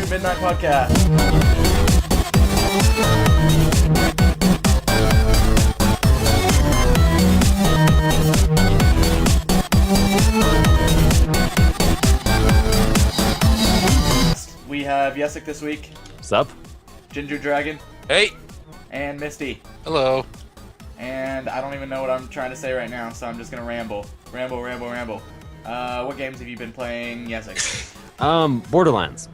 Midnight Podcast. We have Yessik this week. What's up? Ginger Dragon. Hey. And Mysti. Hello. And I don't even know what I'm trying to say right now, so I'm just gonna ramble. Ramble. What games have you been playing, Yessik? Borderlands.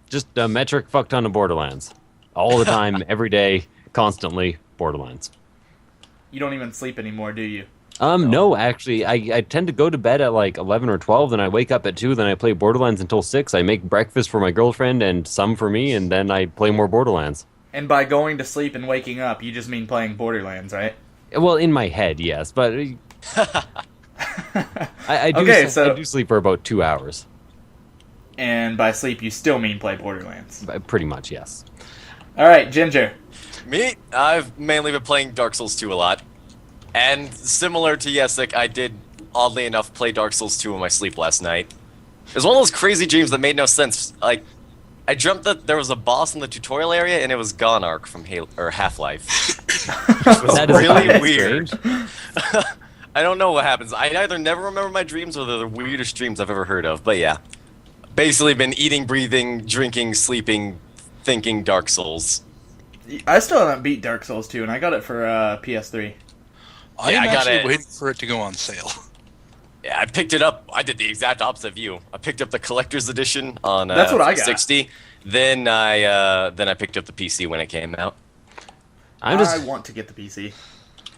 Just a metric fuck ton of Borderlands. All the time, every day, constantly, Borderlands. You don't even sleep anymore, do you? No, actually, I tend to go to bed at like 11 or 12, then I wake up at 2, then I play Borderlands until 6. I make breakfast for my girlfriend and some for me, and then I play more Borderlands. And by going to sleep and waking up, you just mean playing Borderlands, right? Well, in my head, yes, but I do sleep for about 2 hours. And by sleep, you still mean play Borderlands. Pretty much, yes. All right, Ginger. Me? I've mainly been playing Dark Souls 2 a lot. And similar to Yessik, I did, oddly enough, play Dark Souls 2 in my sleep last night. It was one of those crazy dreams that made no sense. Like, I dreamt that there was a boss in the tutorial area, and it was Gonark from Half-Life. It was really weird. I don't know what happens. I either never remember my dreams or they're the weirdest dreams I've ever heard of. But yeah, basically been eating, breathing, drinking, sleeping, thinking Dark Souls. I still haven't beat Dark Souls 2, and I got it for PS3. I am actually waiting for it to go on sale. Yeah, I picked it up. I did the exact opposite of you. I picked up the collector's edition on That's what I got. 60. Then I picked up the PC when it came out. I want to get the PC.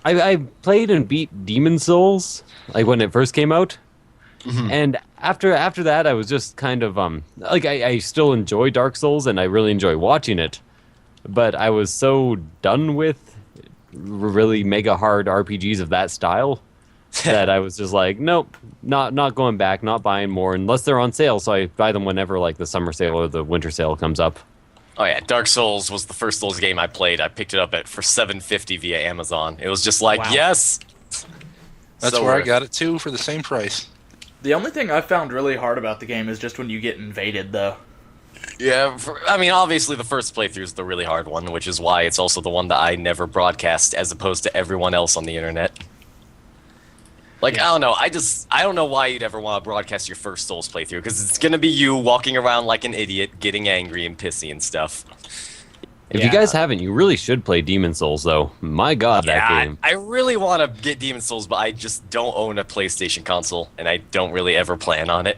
I played and beat Demon Souls like when it first came out, and after that I was just kind of like I still enjoy Dark Souls and I really enjoy watching it, but I was so done with really mega hard RPGs of that style that I was just like, nope, not going back, not buying more unless they're on sale. So I buy them whenever like the summer sale or the winter sale comes up. Oh yeah, Dark Souls was the first Souls game I played. I picked it up for $7.50 via Amazon. It was just like, wow. Yes! That's where I got it too, for the same price. The only thing I found really hard about the game is just when you get invaded, though. Yeah, I mean, obviously the first playthrough is the really hard one, which is why it's also the one that I never broadcast as opposed to everyone else on the internet. Like, I don't know, I don't know why you'd ever want to broadcast your first Souls playthrough, because it's gonna be you walking around like an idiot, getting angry and pissy and stuff. If you guys haven't, you really should play Demon Souls, though. My god, that game. I really want to get Demon Souls, but I just don't own a PlayStation console, and I don't really ever plan on it.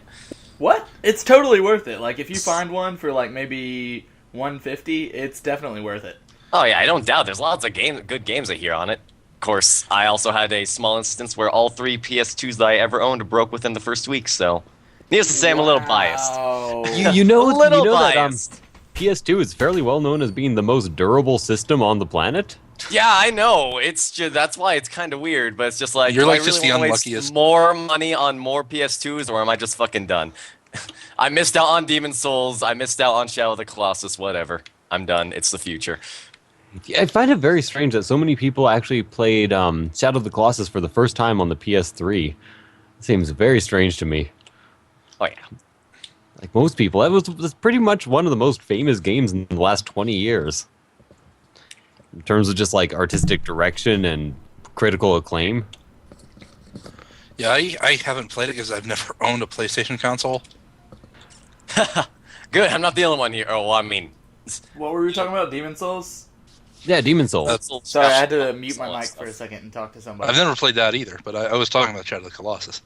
What? It's totally worth it. Like, if you find one for, like, maybe $150, it's definitely worth it. Oh yeah, I don't doubt. There's lots of good games I hear on it. Of course, I also had a small instance where all 3 PS2s that I ever owned broke within the first week, so needless to say, I'm a little biased. You know biased. That PS2 is fairly well known as being the most durable system on the planet. Yeah, I know. It's just, that's why it's kind of weird, but it's just like, you're like I just really the waste unluckiest. More money on more PS2s, or am I just fucking done? I missed out on Demon Souls. I missed out on Shadow of the Colossus. Whatever. I'm done. It's the future. I find it very strange that so many people actually played Shadow of the Colossus for the first time on the PS3. It seems very strange to me. Oh, yeah. Like most people, that was pretty much one of the most famous games in the last 20 years. In terms of just like artistic direction and critical acclaim. Yeah, I haven't played it because I've never owned a PlayStation console. Good, I'm not the only one here. Oh, well, I mean... What were we talking about? Demon Souls? Yeah, Demon Souls. Sorry, I had to mute my mic for a second and talk to somebody. I've never played that either, but I was talking about Shadow of the Colossus.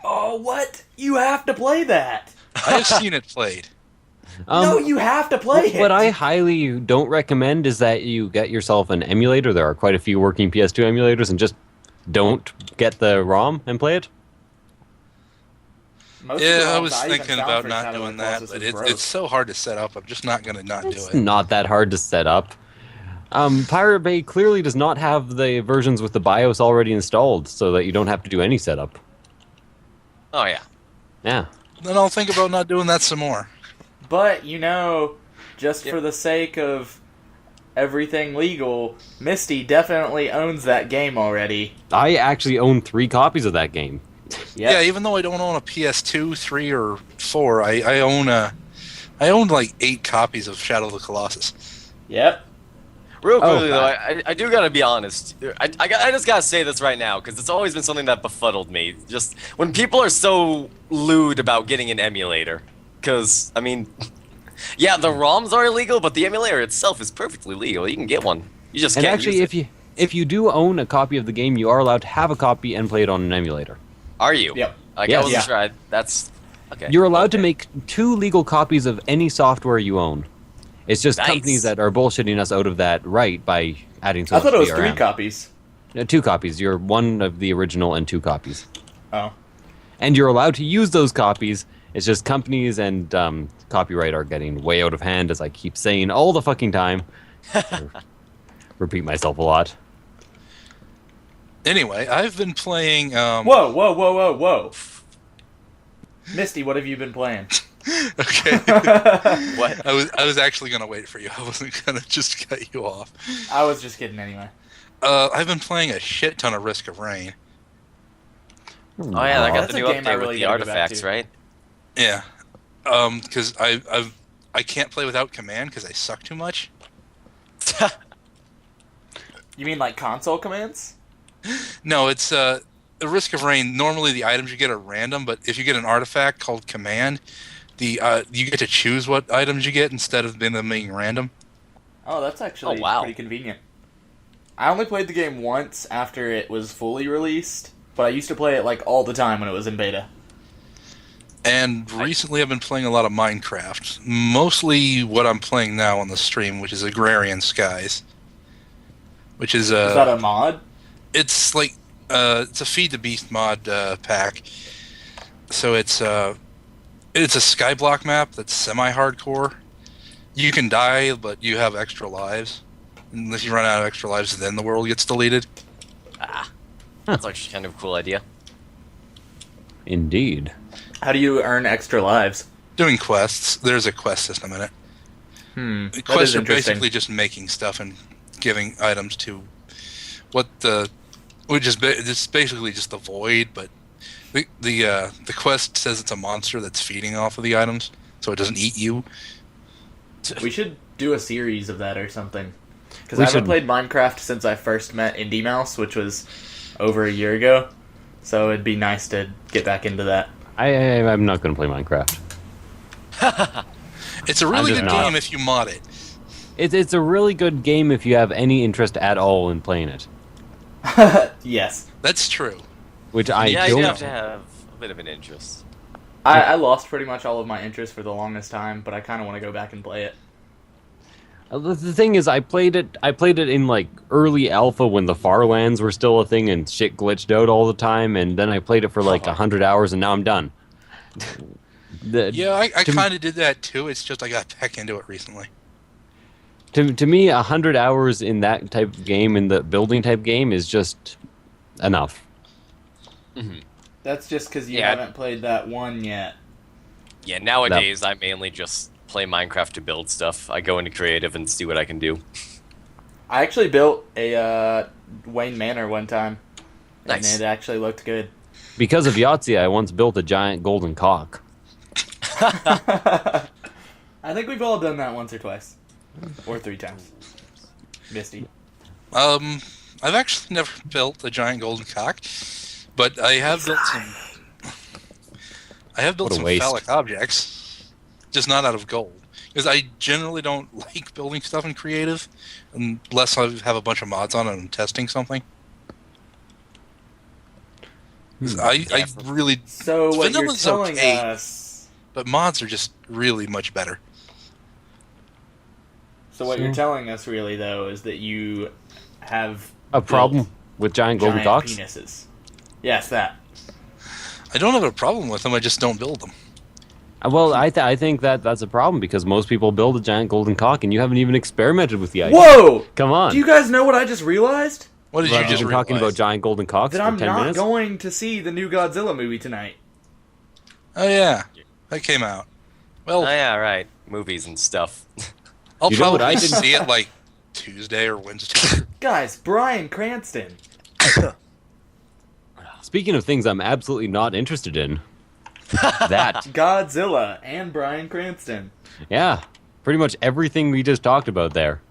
Oh, what? You have to play that! I have seen it played. No, you have to play it! What I highly don't recommend is that you get yourself an emulator. There are quite a few working PS2 emulators, and just don't get the ROM and play it. I was thinking about not doing that, but it's so hard to set up. I'm just not going to do it. It's not that hard to set up. Pirate Bay clearly does not have the versions with the BIOS already installed, so that you don't have to do any setup. Oh, yeah. Yeah. Then I'll think about not doing that some more. But, just for the sake of everything legal, Mysti definitely owns that game already. I actually own 3 copies of that game. Yep. Yeah, even though I don't own a PS2, 3, or 4, I own a I owned like 8 copies of Shadow of the Colossus. Yep. Real quickly though, I do gotta be honest. I just gotta say this right now because it's always been something that befuddled me. Just when people are so lewd about getting an emulator, because I mean, yeah, the ROMs are illegal, but the emulator itself is perfectly legal. You can get one. You just And can't actually, use it. if you do own a copy of the game, you are allowed to have a copy and play it on an emulator. Are you? Yep. Like, Yes. I wasn't Yeah. sure. That's okay. You're allowed to make 2 legal copies of any software you own. It's just Nice. companies that are bullshitting us out of that right by adding so I much thought it was VRM. 3 copies. 2 copies. You're one of the original and 2 copies. Oh. And you're allowed to use those copies. It's just companies and copyright are getting way out of hand, as I keep saying all the fucking time. Repeat myself a lot. Anyway, I've been playing. Whoa. Misty, what have you been playing? Okay. What? I was actually gonna wait for you. I wasn't gonna just cut you off. I was just kidding anyway. I've been playing a shit ton of Risk of Rain. Oh yeah, I got That's the a new game I update really with the gotta go back artifacts, to. right? Yeah. Because I can't play without command because I suck too much. You mean like console commands? No, it's the Risk of Rain. Normally, the items you get are random, but if you get an artifact called command, you get to choose what items you get instead of them being random. Oh, that's actually Oh, wow. pretty convenient. I only played the game once after it was fully released, but I used to play it like all the time when it was in beta. And recently, I've been playing a lot of Minecraft. Mostly what I'm playing now on the stream, which is Agrarian Skies, which is Is that a mod? it's like it's a Feed the Beast mod pack. So it's a skyblock map that's semi-hardcore. You can die, but you have extra lives. Unless you run out of extra lives, then the world gets deleted. That's actually kind of a cool idea. Indeed. How do you earn extra lives? Doing quests. There's a quest system in it. That Quests is are interesting. basically just making stuff and giving items to it's basically just the void, but the quest says it's a monster that's feeding off of the items, so it doesn't eat you. We should do a series of that or something. Because We I haven't should. played Minecraft since I first met Indie Mouse, which was over a year ago. So it'd be nice to get back into that. I'm not going to play Minecraft. It's a really just good not. game if you mod it. It's a really good game if you have any interest at all in playing it, Yes. That's true. which I Yeah, you don't. have to have a bit of an interest. I lost pretty much all of my interest for the longest time, but I kind of want to go back and play it. The thing is, I played it in like early alpha when the Farlands were still a thing and shit glitched out all the time, and then I played it for like 100 hours, and now I'm done. Yeah, I to- kind of did that too. It's just I got back into it recently. To me, 100 hours in that type of game, in the building type game, is just enough. That's just because you Yeah. haven't played that one yet. Yeah, nowadays I mainly just play Minecraft to build stuff. I go into creative and see what I can do. I actually built a Wayne Manor one time, Nice. and it actually looked good. Because of Yahtzee, I once built a giant golden cock. I think we've all done that once or twice. Or 3 times. Misty. I've actually never built a giant golden cock, but I have built some. I have built What a some waste. phallic objects, just not out of gold. Because I generally don't like building stuff in creative, unless I have a bunch of mods on it and I'm testing something. 'Cause I really, So what you're Vanilla's telling okay. us... but mods are just really much better. So what you're telling us really, though, is that you have A problem with giant golden giant cocks? penises. Yes, that. I don't have a problem with them. I just don't build them. Well, I think that's a problem because most people build a giant golden cock, and you haven't even experimented with the idea. Whoa! Come on! Do you guys know what I just realized? What did Well, you just been realize? talking about giant golden cocks That for I'm 10 not minutes. going to see the new Godzilla movie tonight. Oh yeah, that came out. Well, Oh yeah, right. Movies and stuff. I'll You know what probably I didn't- see it like Tuesday or Wednesday. Guys, Bryan Cranston. Speaking of things I'm absolutely not interested in, That. Godzilla and Bryan Cranston Yeah. Pretty much everything we just talked about there.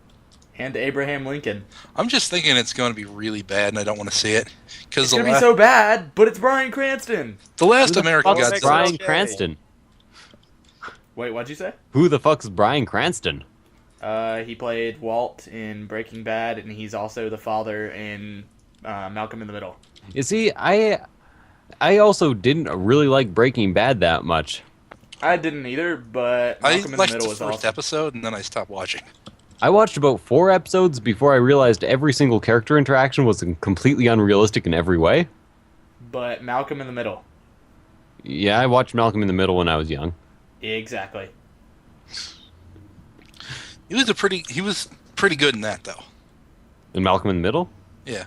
and Abraham Lincoln. I'm just thinking it's going to be really bad, and I don't want to see it. Because It's gonna be so bad, but it's Bryan Cranston. the last Who the American fuck's Godzilla. Bryan Okay. Cranston? Wait, what'd you say? Who the fuck's Bryan Cranston? He played Walt in Breaking Bad, and he's also the father in Malcolm in the Middle. You see, I also didn't really like Breaking Bad that much. I didn't either, but I Malcolm in the liked Middle the was first awesome. episode, and then I stopped watching. I watched about 4 episodes before I realized every single character interaction was completely unrealistic in every way. But Malcolm in the Middle, Yeah, I watched Malcolm in the Middle when I was young. exactly. He was pretty good in that, though. In Malcolm in the Middle? Yeah.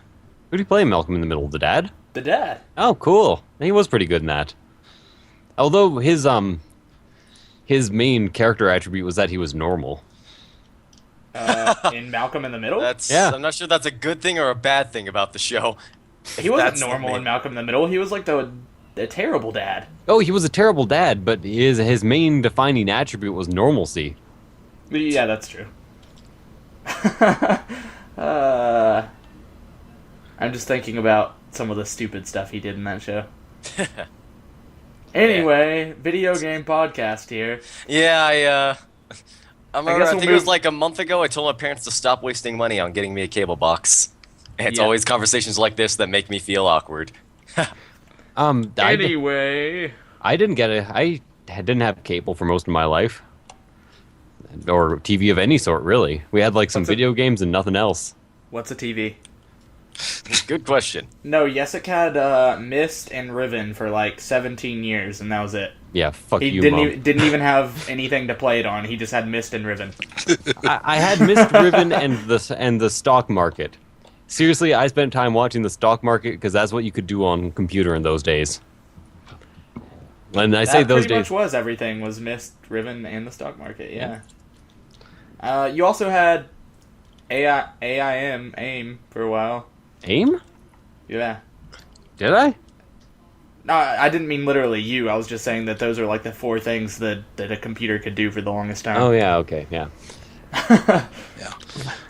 Who did he play in Malcolm in the Middle? The dad? The dad. Oh, cool. He was pretty good in that. Although his main character attribute was that he was normal. In Malcolm in the Middle? Yeah. I'm not sure that's a good thing or a bad thing about the show. He wasn't That's the normal main- in Malcolm in the Middle. He was like the terrible dad. Oh, he was a terrible dad, but his main defining attribute was normalcy. Yeah, that's true. I'm just thinking about some of the stupid stuff he did in that show. Anyway, video game podcast here. Yeah, I remember, guess I we'll think it was move- like a month ago, I told my parents to stop wasting money on getting me a cable box. And it's Yeah. always conversations like this that make me feel awkward. Anyway, I didn't get it. I didn't have cable for most of my life, or TV of any sort. Really, we had like some What's a- video games and nothing else. what's a TV? Good question. No, Yessik had Myst and Riven for like 17 years, and that was it. Yeah, fuck He you, didn't Mom. didn't even have anything to play it on. He just had Myst and Riven. I had Mist Riven and the stock market. Seriously, I spent time watching the stock market because that's what you could do on computer in those days. And I say That those pretty days. much was everything. Was Myst, Riven, and the stock market. Yeah. You also had AIM for a while. AIM? Yeah. Did I? No, I didn't mean literally you. I was just saying that those are like the 4 things that a computer could do for the longest time. Oh yeah, okay, yeah. Yeah.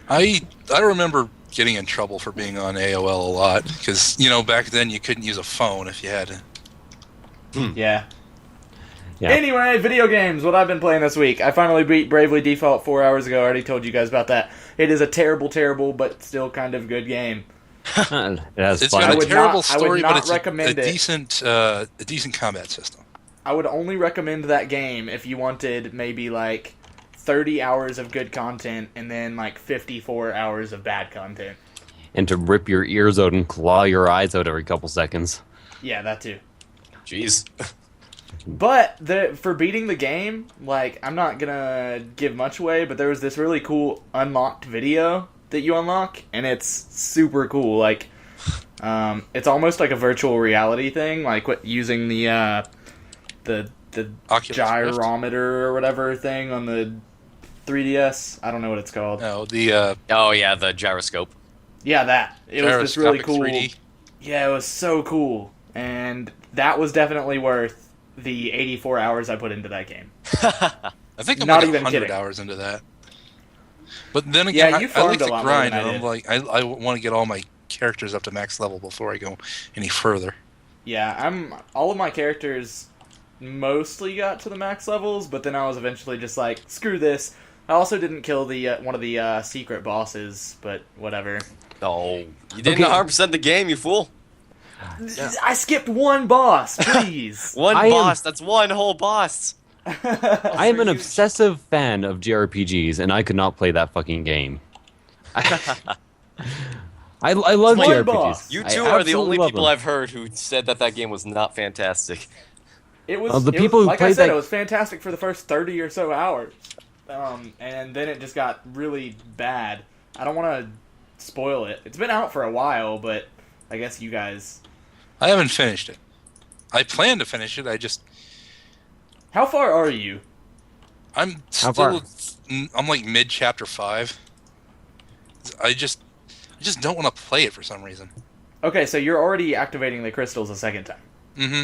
I remember getting in trouble for being on AOL a lot because back then you couldn't use a phone if you had it. Yeah. Yeah. Anyway, video games. What I've been playing this week. I finally beat Bravely Default 4 hours ago. I already told you guys about that. It is a terrible, but still kind of good game. It has It's fun. got I a would terrible not- I would story, not but it's recommend a it. decent combat system. I would only recommend that game if you wanted maybe like 30 hours of good content and then like 54 hours of bad content. And to rip your ears out and claw your eyes out every couple seconds. Yeah, that too. Jeez. But for beating the game, like, I'm not gonna give much away, but there was this really cool unlocked video that you unlock, and it's super cool. Like, it's almost like a virtual reality thing, like using the Oculus Rift? gyrometer or whatever thing on the 3DS. I don't know what it's called. No, the Oh yeah, the gyroscope. Yeah, that. It was this really gyroscopic cool. 3D. Yeah, it was so cool, and that was definitely worth the 84 hours I put into that game. I think I'm Not like even 100 kidding. hours into that. But then again, Yeah, you I farmed like a to lot more grind, than I and I'm did. like, I want to get all my characters up to max level before I go any further. Yeah, all of my characters mostly got to the max levels, but then I was eventually just like, screw this. I also didn't kill the one of the secret bosses, but whatever. Oh, you didn't Okay. 100% the game, you fool. I skipped one boss, please. One I am- boss, that's one whole boss. I am an obsessive fan of JRPGs, and I could not play that fucking game. I love One JRPGs. boss. You I two are the absolutely only love people them. I've heard who said that game was not fantastic. It was The it people was, who like I played said, that- it was fantastic for the first 30 or so hours. And then it just got really bad. I don't want to spoil it. It's been out for a while, but I guess you guys... I haven't finished it. I plan to finish it. How far are you? I'm How far? I'm like mid chapter 5. I just don't want to play it for some reason. Okay, so you're already activating the crystals a second time. Mm-hmm.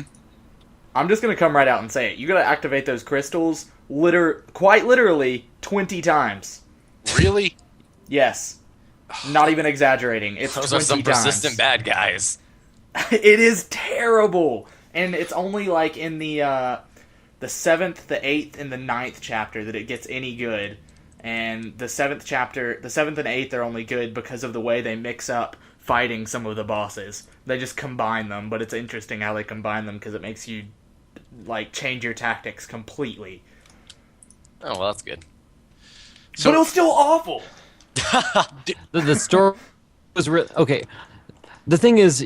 I'm just gonna come right out and say it. You gotta activate those crystals, quite literally 20 times. Really? Yes, not even exaggerating. It's Those 20 are some times. persistent bad guys. It is terrible, and it's only like in the 7th, the 8th, and the 9th chapter that it gets any good. And the 7th chapter, the 7th and 8th are only good because of the way they mix up fighting some of the bosses. They just combine them, but it's interesting how they combine them because it makes you like change your tactics completely. Oh, well, that's good. But it was still awful. The story was okay. The thing is,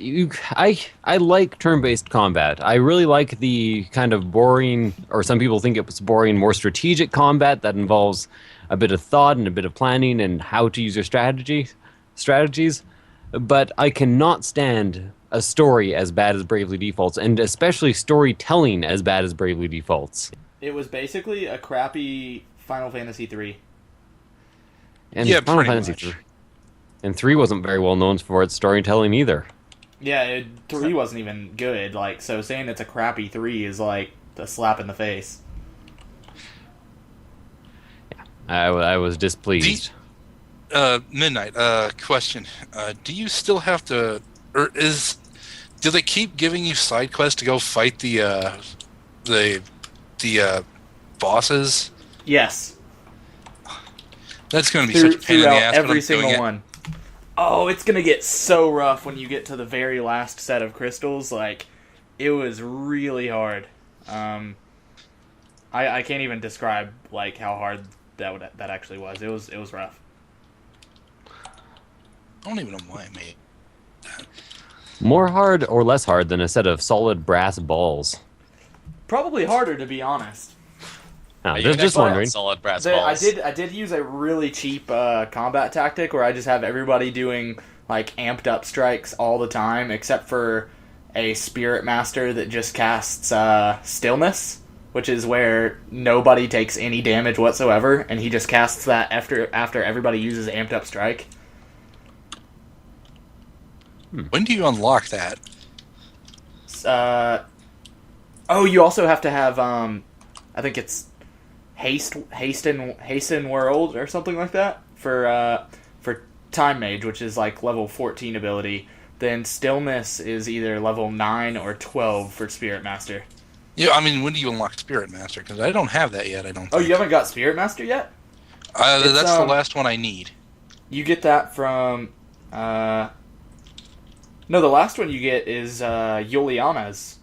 I like turn-based combat. I really like the kind of boring, or some people think it was boring, more strategic combat that involves a bit of thought and a bit of planning and how to use your strategies. But I cannot stand a story as bad as Bravely Defaults, and especially storytelling as bad as Bravely Defaults. It was basically a crappy Final Fantasy 3. And Yeah, Final pretty Fantasy much. 3. And 3 wasn't very well known for its storytelling either. Yeah, 3 wasn't even good. Like, so saying it's a crappy 3 is like a slap in the face. I was displeased. Midnight. Question. Do you still have to, or do they keep giving you side quests to go fight the bosses? Yes. That's going to be such a pain in the Throughout ass. every single one. Oh, it's gonna get so rough when you get to the very last set of crystals. Like, it was really hard. I can't even describe like how hard that actually was. It was rough. I don't even know why I made that. More hard or less hard than a set of solid brass balls? Probably harder, to be honest. Now, You can just expect wondering. Solid brass I balls. did use a really cheap combat tactic where I just have everybody doing like amped up strikes all the time, except for a spirit master that just casts stillness, which is where nobody takes any damage whatsoever, and he just casts that after everybody uses amped up strike. When do you unlock that? Oh, you also have to have I think it's hasten world or something like that for time mage, which is like level 14 ability. Then stillness is either level 9 or 12 for spirit master. Yeah, I mean, when do you unlock Spirit Master? Because I don't have that yet. I don't. Oh, think. you haven't got spirit master yet? That's the last one I need. You get that from no, the last one you get is Yuliana's.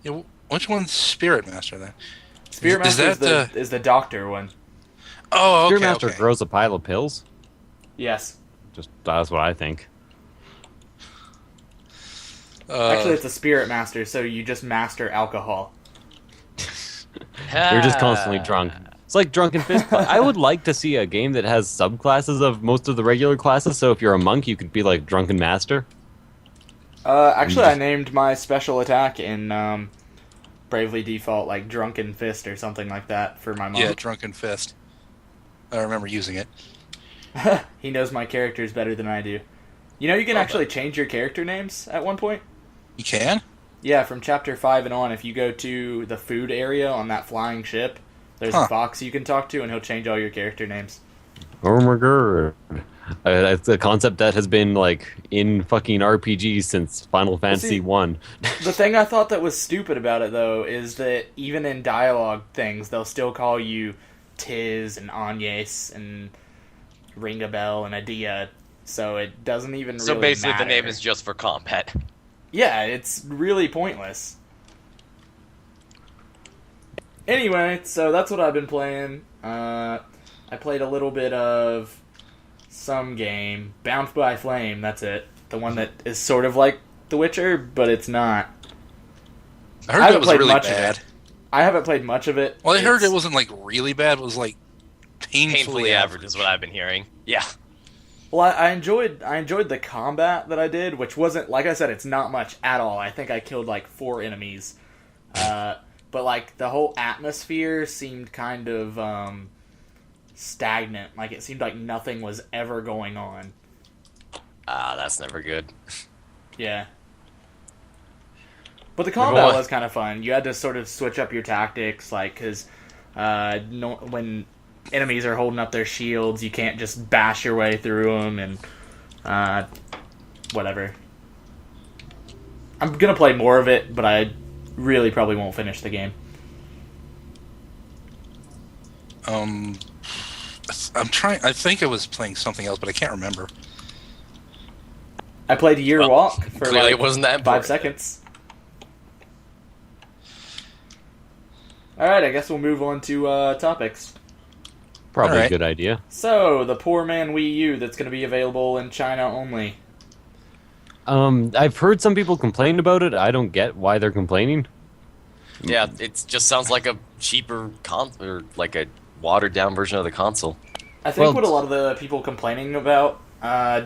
Yeah, which one's Spirit Master then? Spirit Is master that is the doctor one. Oh, okay. Spirit Master okay. grows a pile of pills? Yes. Just that's what I think. Actually, it's a spirit master, so you just master alcohol. You're just constantly drunk. It's like Drunken Fist. I would like to see a game that has subclasses of most of the regular classes, so if you're a monk, you could be like Drunken Master. Actually, I named my special attack in Bravely Default like Drunken Fist or something like that for my monk. Yeah, Drunken Fist. I remember using it. He knows my characters better than I do. You know, you can actually change your character names at one point? You can? Yeah, from Chapter 5 and on, if you go to the food area on that flying ship, there's a fox you can talk to, and he'll change all your character names. Oh my god. It's a concept that has been like in fucking RPGs since Final Fantasy 1. The thing I thought that was stupid about it, though, is that even in dialogue things, they'll still call you Tiz and Agnes and Ringabel and Adia, so it doesn't even really So basically, matter. the name is just for combat. Yeah, it's really pointless. Anyway, so that's what I've been playing. I played a little bit of some game. Bound by Flame, that's it. The one that is sort of like The Witcher, but it's not. I heard haven't that was played really much of bad. it. I haven't played much of it. Well, I heard It's- it wasn't like really bad. It was like Painfully average is what I've been hearing. Yeah. Well, I enjoyed the combat that I did, which wasn't, like I said, it's not much at all. I think I killed like 4 enemies. But like the whole atmosphere seemed kind of stagnant. Like it seemed like nothing was ever going on. Ah, that's never good. Yeah. But the combat was kind of fun. You had to sort of switch up your tactics, like, because when enemies are holding up their shields, you can't just bash your way through them, and whatever. I'm going to play more of it, but I really probably won't finish the game. I'm trying. I think I was playing something else, but I can't remember. I played Year Walk for clearly like it wasn't that 5 important. seconds. Alright, I guess we'll move on to topics. Probably Alright. a good idea. So, the poor man Wii U that's going to be available in China only. I've heard some people complain about it. I don't get why they're complaining. Yeah, it just sounds like a cheaper or like a watered down version of the console. I think Well, what a lot of the people complaining about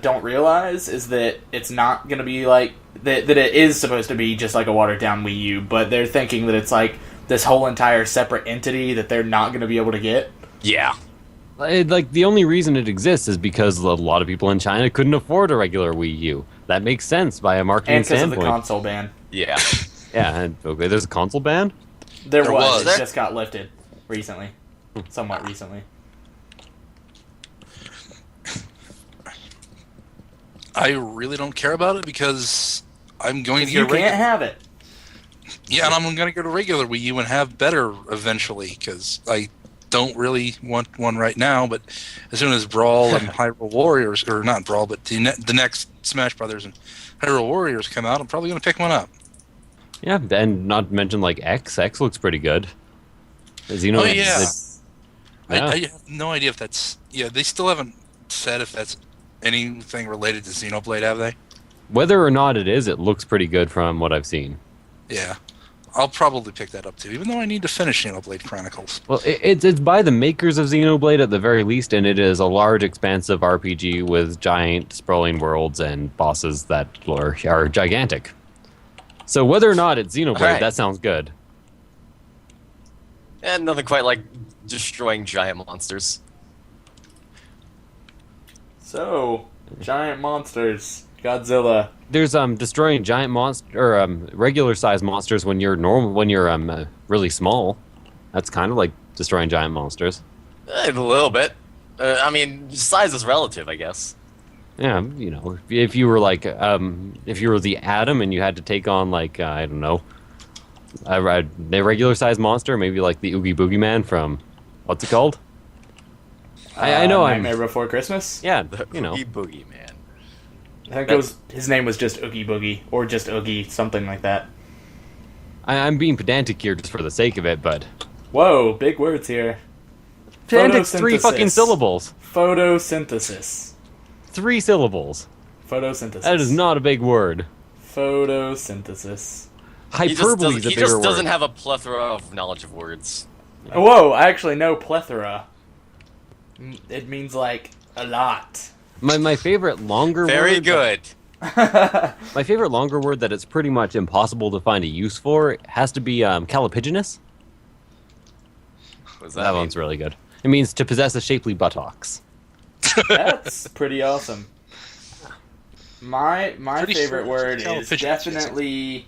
don't realize is that it's not going to be like... That it is supposed to be just like a watered down Wii U, but they're thinking that it's like this whole entire separate entity that they're not going to be able to get. Yeah. Like, the only reason it exists is because a lot of people in China couldn't afford a regular Wii U. That makes sense by a marketing And because of the standpoint. console ban. Yeah. Yeah, and, okay, there's a console ban? There There was. was. It just got lifted recently. Somewhat recently. I really don't care about it because I'm going to You get a can't regular. have it. Yeah, and I'm going to get a regular Wii U and have better eventually because I don't really want one right now. But as soon as Brawl and Hyrule Warriors, or not Brawl, but the next Smash Brothers and Hyrule Warriors come out, I'm probably going to pick one up. Yeah, and not to mention, like, X. X looks pretty good. Oh, yeah. Yeah. I have no idea if that's... Yeah, they still haven't said if that's anything related to Xenoblade, have they? Whether or not it is, it looks pretty good from what I've seen. Yeah. I'll probably pick that up too, even though I need to finish Xenoblade Chronicles. Well, it's by the makers of Xenoblade at the very least, and it is a large, expansive RPG with giant, sprawling worlds and bosses that are gigantic. So whether or not it's Xenoblade, Alright. that sounds good. And nothing quite like destroying giant monsters. So, giant monsters. Godzilla. There's destroying giant monster or regular sized monsters when you're really small. That's kind of like destroying giant monsters. A little bit. I mean, size is relative, I guess. Yeah, you know, if you were like if you were the Atom and you had to take on like I don't know, a regular sized monster, maybe like the Oogie Boogie Man from what's it called? I know Nightmare Before Christmas? Yeah, The you know. Oogie Boogie Man. I think it was, his name was just Oogie Boogie, or just Oogie, something like that. I'm being pedantic here just for the sake of it, but Whoa, big words here. pedantic's 3 Photosynthesis. fucking syllables. Photosynthesis. 3 syllables. Photosynthesis. That is not a big word. Photosynthesis. Hyperbole is a He bigger just doesn't word. have a plethora of knowledge of words. Whoa, I actually know plethora. It means, like, a lot. My favorite longer Very word. good. My favorite longer word that it's pretty much impossible to find a use for has to be calipiginous. What does That mean? one's really good. It means to possess a shapely buttocks. That's pretty awesome. My Pretty favorite sure word it's is calipiginous. definitely...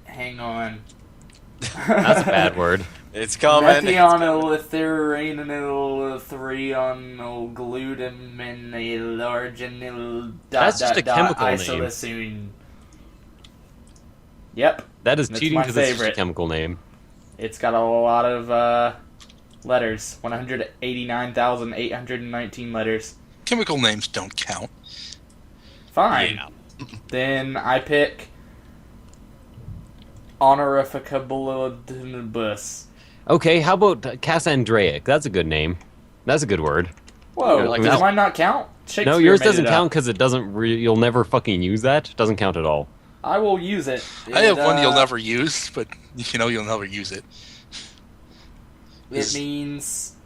hang on. That's a bad word. It's coming. Methionylithionyl That's just a chemical name. isoleucine. Yep, That is That's cheating my because it's just a favorite. chemical name. it's got a lot of letters. 189,819 letters. Chemical names don't count. Fine. Yeah. Then I pick honorificabilibus. Okay, how about Cassandreic? That's a good name. That's a good word. Whoa, Like does that. mine not count? Shakespeare No, yours made doesn't it count up. because it doesn't. You'll never fucking use that. It doesn't count at all. I will use it. I have one you'll uh, never use, but you know you'll never use it. It means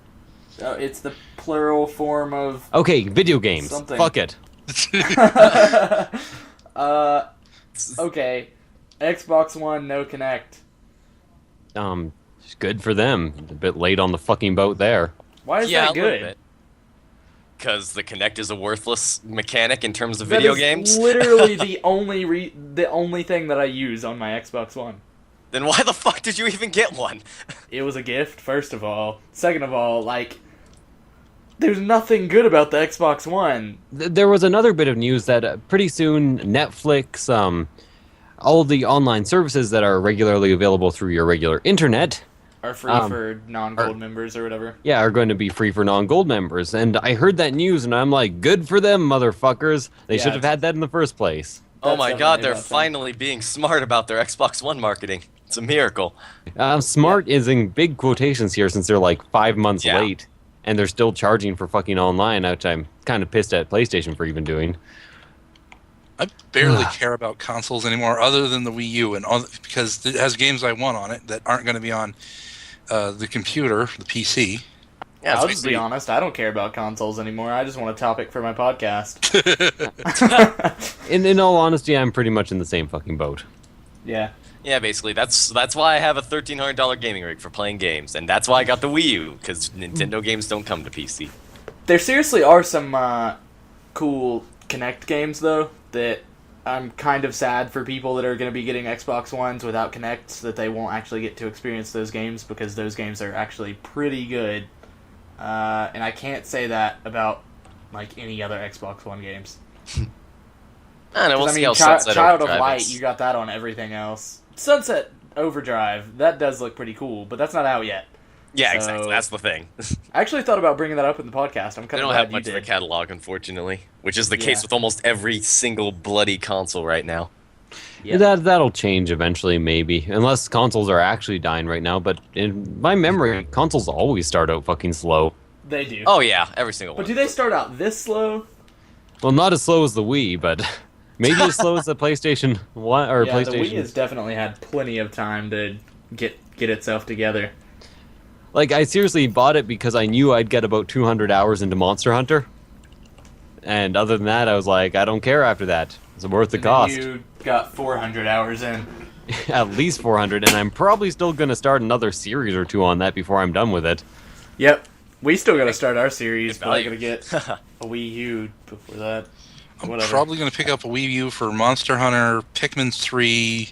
it's the plural form of. Okay, video games. Something. Fuck it. Okay, Xbox One, no Connect. Good for them. A bit late on the fucking boat there. Why is Yeah, that a little good? bit. Because the Kinect is a worthless mechanic in terms of That video is games? literally the only thing that I use on my Xbox One. Then why the fuck did you even get one? It was a gift, first of all. Second of all, like, there's nothing good about the Xbox One. There was another bit of news that pretty soon Netflix, all the online services that are regularly available through your regular internet, Are free for non-gold members or whatever. yeah, are going to be free for non-gold members. And I heard that news, and I'm like, good for them, motherfuckers. They Yeah, should have had that in the first place. Oh That's my god, definitely they're about them. finally being smart about their Xbox One marketing. It's a miracle. Smart is in big quotations here since they're like 5 months Yeah. late, and they're still charging for fucking online, which I'm kind of pissed at PlayStation for even doing. I barely care about consoles anymore, other than the Wii U, and all, because it has games I want on it that aren't going to be on the computer, the PC. Yeah, I'll it's just be sweet. honest, I don't care about consoles anymore. I just want a topic for my podcast. In all honesty, I'm pretty much in the same fucking boat. Yeah. Yeah, basically, that's why I have a $1,300 gaming rig for playing games, and that's why I got the Wii U, because Nintendo games don't come to PC. There seriously are some cool Kinect games, though, that I'm kind of sad for people that are going to be getting Xbox Ones without Kinects, that they won't actually get to experience those games, because those games are actually pretty good. And I can't say that about, like, any other Xbox One games. I don't know, we'll 'Cause, see how Child Sunset of Overdrive Light, is. you got that on everything else. Sunset Overdrive, that does look pretty cool, but that's not out yet. Yeah, So- exactly, that's the thing. I actually thought about bringing that up in the podcast. I'm They kind of don't glad have you much of a did. catalog, unfortunately, which is the Yeah. case with almost every single bloody console right now. Yeah. That'll change eventually, maybe, unless consoles are actually dying right now. But in my memory, consoles always start out fucking slow. They do. Oh yeah, every single But one. do they start out this slow? Well, not as slow as the Wii, but maybe as slow as the PlayStation One or Yeah, PlayStation. the Wii has definitely had plenty of time to get itself together. Like, I seriously bought it because I knew I'd get about 200 hours into Monster Hunter. And other than that, I was like, I don't care after that. It's worth the And then cost. you got 400 hours in. At least 400, and I'm probably still going to start another series or two on that before I'm done with it. Yep. We still got to start our series, Good but I got value. to get a Wii U before that. I'm Whatever. probably going to pick up a Wii U for Monster Hunter, Pikmin 3,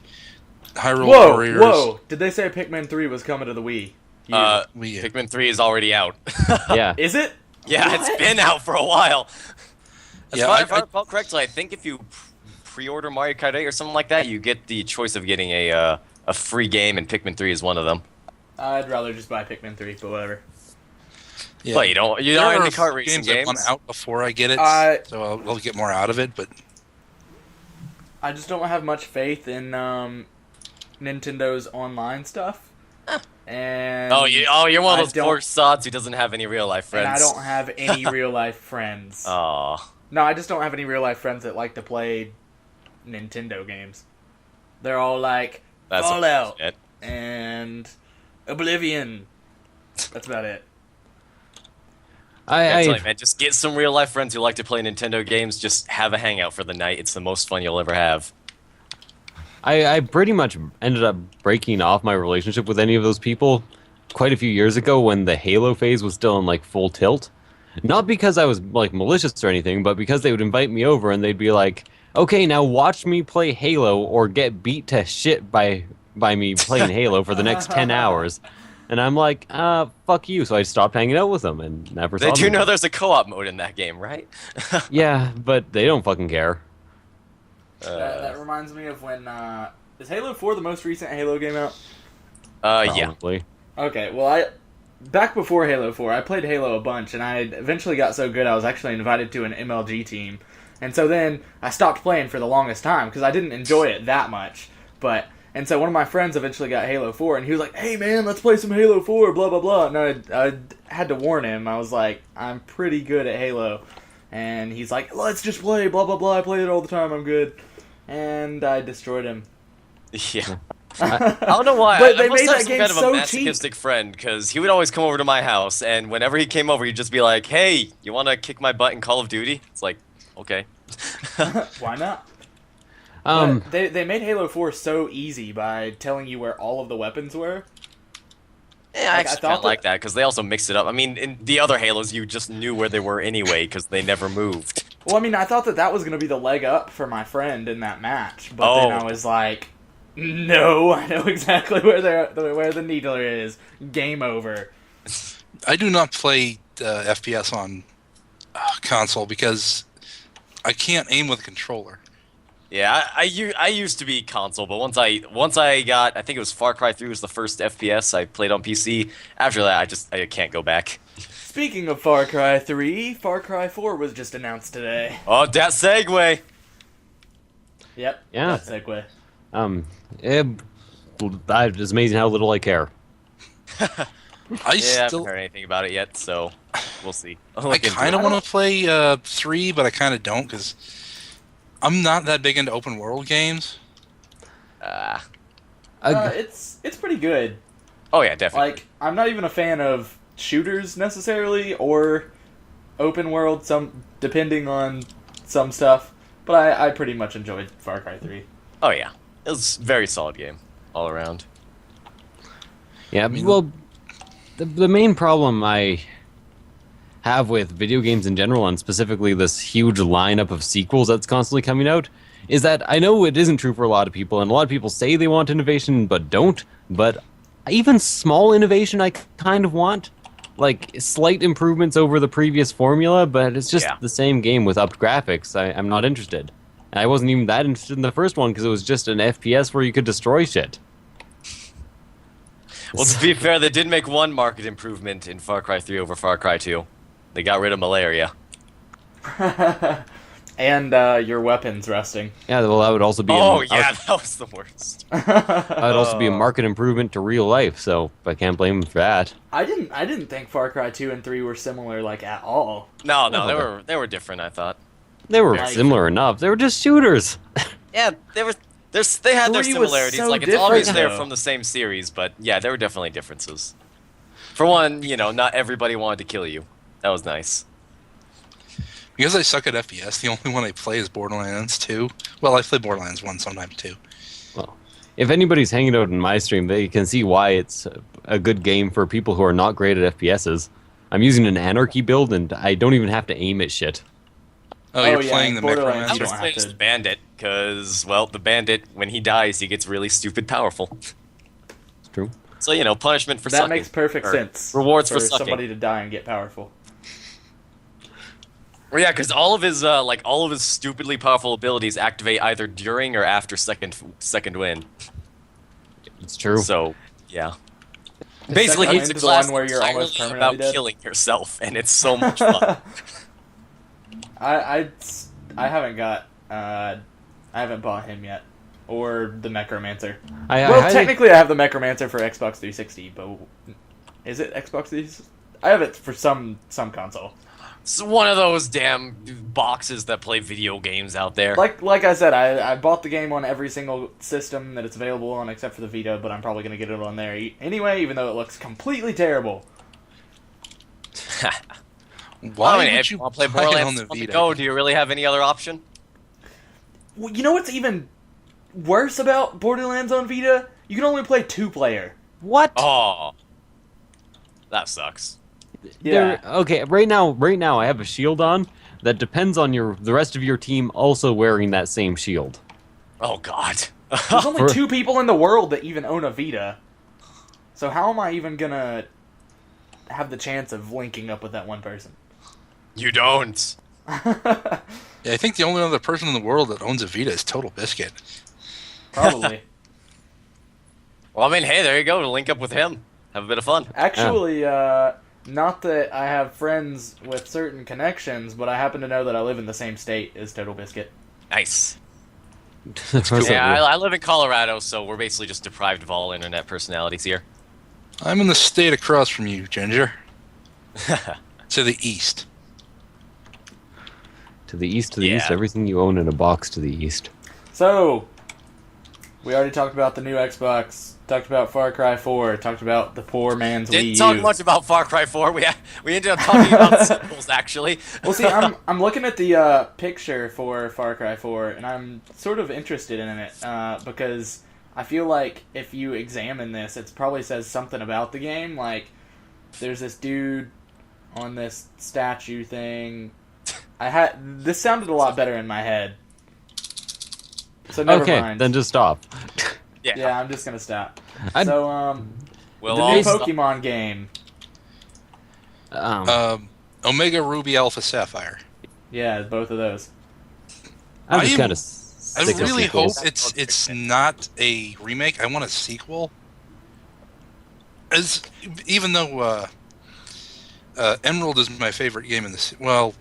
Hyrule Whoa, Warriors. whoa! Did they say Pikmin 3 was coming to the Wii? U? Wii U. Pikmin 3 is already out. Yeah. Is it? Yeah, What? it's been out for a while. Yeah, If I recall correctly, I think if you pre-order Mario Kart 8 or something like that, you get the choice of getting a free game, and Pikmin 3 is one of them. I'd rather just buy Pikmin 3, but whatever. Yeah. But you don't There are are into kart racing games that games. want out before I get it, so I'll get more out of it. But I just don't have much faith in Nintendo's online stuff. And you're one I of those don't- poor sods who doesn't have any real life friends. and I don't have any real life friends. Aw. No, I just don't have any real life friends that like to play Nintendo games. They're all like That's Fallout it. and Oblivion. That's about it. I tell I you, man, just get some real life friends who like to play Nintendo games. Just have a hangout for the night. It's the most fun you'll ever have. I pretty much ended up breaking off my relationship with any of those people quite a few years ago when the Halo phase was still in like full tilt. Not because I was like malicious or anything, but because they would invite me over and they'd be like, "Okay, now watch me play Halo or get beat to shit by me playing Halo for the next 10 hours." And I'm like, fuck you. So I stopped hanging out with them and never saw They them do know again. there's a co-op mode in that game, right? Yeah, but they don't fucking care. That reminds me of when is Halo 4 the most recent Halo game out? Yeah. Probably. Okay, well back before Halo 4, I played Halo a bunch, and I eventually got so good I was actually invited to an MLG team. And so then I stopped playing for the longest time because I didn't enjoy it that much. And so one of my friends eventually got Halo 4, and he was like, "Hey man, let's play some Halo 4, blah blah blah." And I had to warn him. I was like, "I'm pretty good at Halo." And he's like, "Let's just play, blah blah blah. I play it all the time. I'm good." And I destroyed him. Yeah. I don't know why. But they I must made have that some game kind of a so masochistic friend, because he would always come over to my house, and whenever he came over, he'd just be like, "Hey, you want to kick my butt in Call of Duty?" It's like, okay. Why not? Um, But they made Halo 4 so easy by telling you where all of the weapons were. Yeah, I actually kind of like that because they also mixed it up. I mean, in the other Halos, you just knew where they were anyway because they never moved. Well, I mean, I thought that was going to be the leg up for my friend in that match, but then I was like, no, I know exactly where the needler is. Game over. I do not play FPS on console because I can't aim with a controller. Yeah, I used to be console, but once I got, I think it was Far Cry 3 was the first FPS I played on PC. After that, I can't go back. Speaking of Far Cry 3, Far Cry 4 was just announced today. Oh, that segue! Yep, Yeah. that segue. It's amazing how little I care. I haven't heard anything about it yet, so we'll see. I kind of want to play 3, but I kind of don't because I'm not that big into open world games. It's pretty good. Oh yeah, definitely. Like, I'm not even a fan of shooters necessarily, or open world, depending on some stuff, but I pretty much enjoyed Far Cry 3. Oh yeah, it was a very solid game all around. Yeah, well, the main problem I have with video games in general, and specifically this huge lineup of sequels that's constantly coming out, is that I know it isn't true for a lot of people, and a lot of people say they want innovation but don't, but even small innovation I kind of want. Like, slight improvements over the previous formula, but it's just the same game with upped graphics. I'm not interested. And I wasn't even that interested in the first one because it was just an FPS where you could destroy shit. Well, to be fair, they did make one market improvement in Far Cry 3 over Far Cry 2. They got rid of malaria. And your weapons rusting. Yeah, well, that would also be... that was the worst. That would also be a market improvement to real life, so I can't blame them for that. I didn't think Far Cry 2 and 3 were similar, like, at all. No, they were different, I thought. They were similar enough. They were just shooters. Yeah, they had their 3 was similarities. so Like, it's different, obvious they're though. from the same series, but yeah, there were definitely differences. For one, not everybody wanted to kill you. That was nice. Because I suck at FPS, the only one I play is Borderlands 2. Well, I play Borderlands 1 sometimes too. Well, if anybody's hanging out in my stream, they can see why it's a good game for people who are not great at FPSs. I'm using an anarchy build, and I don't even have to aim at shit. Oh, you're playing the Borderlands, I you was don't playing have as the to. bandit, because, well, the bandit, when he dies, he gets really stupid powerful. It's true. So, punishment for That sucking. makes perfect Or sense. Rewards for for sucking. somebody to die and get powerful. Well, yeah, because all of his stupidly powerful abilities activate either during or after second wind. It's true. So, yeah. The Basically, second it's a wind's the class one where you're entirely almost permanently about dead? killing yourself, and it's so much fun. I haven't got I haven't bought him yet, or the Necromancer. Technically I have the Necromancer for Xbox 360, but is it Xbox 360? I have it for some console. It's one of those damn boxes that play video games out there. Like I said, I bought the game on every single system that it's available on except for the Vita, but I'm probably gonna get it on there anyway, even though it looks completely terrible. Why if would you you want to play buy it Borderlands on the on the Vita? go, do you really have any other option? Well, you know what's even worse about Borderlands on Vita? You can only play 2-player. What? Oh, that sucks. Yeah. Okay, right now I have a shield on that depends on the rest of your team also wearing that same shield. Oh God. There's only 2 people in the world that even own a Vita. So how am I even gonna have the chance of linking up with that one person? You don't. Yeah, I think the only other person in the world that owns a Vita is Total Biscuit. Probably. Well, I mean, hey, there you go. To link up with him, have a bit of fun. Actually, not that I have friends with certain connections, but I happen to know that I live in the same state as Total Biscuit. Nice. Cool. Yeah, I live in Colorado, so we're basically just deprived of all internet personalities here. I'm in the state across from you, Ginger. To the east. To the east, everything you own in a box to the east. So, we already talked about the new Xbox, talked about Far Cry 4, talked about the poor man's Wii Didn't U. talk much about Far Cry 4. We ended up talking about sequels, actually. Well, see, I'm looking at the picture for Far Cry 4, and I'm sort of interested in it because I feel like if you examine this, it probably says something about the game. Like, there's this dude on this statue thing. This sounded a lot better in my head. So never mind. Then just stop. Yeah, I'm just gonna stop. I'd- So, We'll the all new stop. Pokemon game. Omega Ruby Alpha Sapphire. Yeah, both of those. I'm I just am- kind of I sick of really hope sequels. it's not a remake. I want a sequel. Even though Emerald is my favorite game in the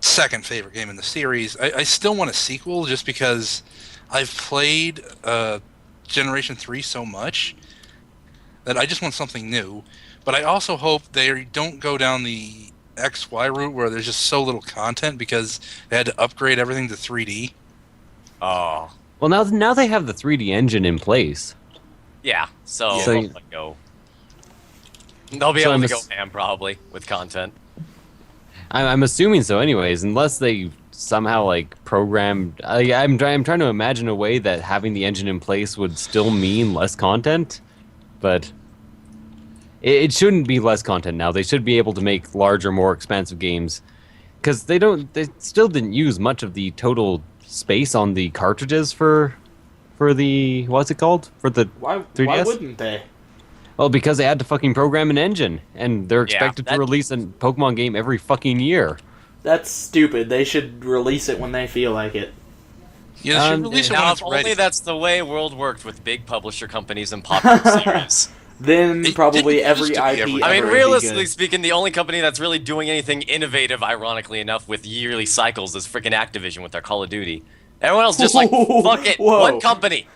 second favorite game in the series, I still want a sequel just because I've played Generation 3 so much that I just want something new. But I also hope they don't go down the XY route where there's just so little content because they had to upgrade everything to 3D. Oh, Well, now they have the 3D engine in place. yeah. So, So- they'll go. They'll be So able I'm to go ass- ham probably with content. I'm assuming so, anyways, unless they somehow like programmed. I'm trying to imagine a way that having the engine in place would still mean less content, but it shouldn't be less content now. They should be able to make larger, more expansive games because they still didn't use much of the total space on the cartridges for the what's it called for the Why 3DS? wouldn't they? Well, because they had to fucking program an engine, and they're expected to that- release a Pokemon game every fucking year. That's stupid. They should release it when they feel like it. Yeah, they should Um, release it Now, when if it's only ready. that's the way world worked with big publisher companies and popular series. Then It probably didn't every used to be IP. every- I mean, ever would be realistically good. speaking, the only company that's really doing anything innovative, ironically enough, with yearly cycles is freaking Activision with their Call of Duty. Everyone else just like, fuck it, Whoa. one company.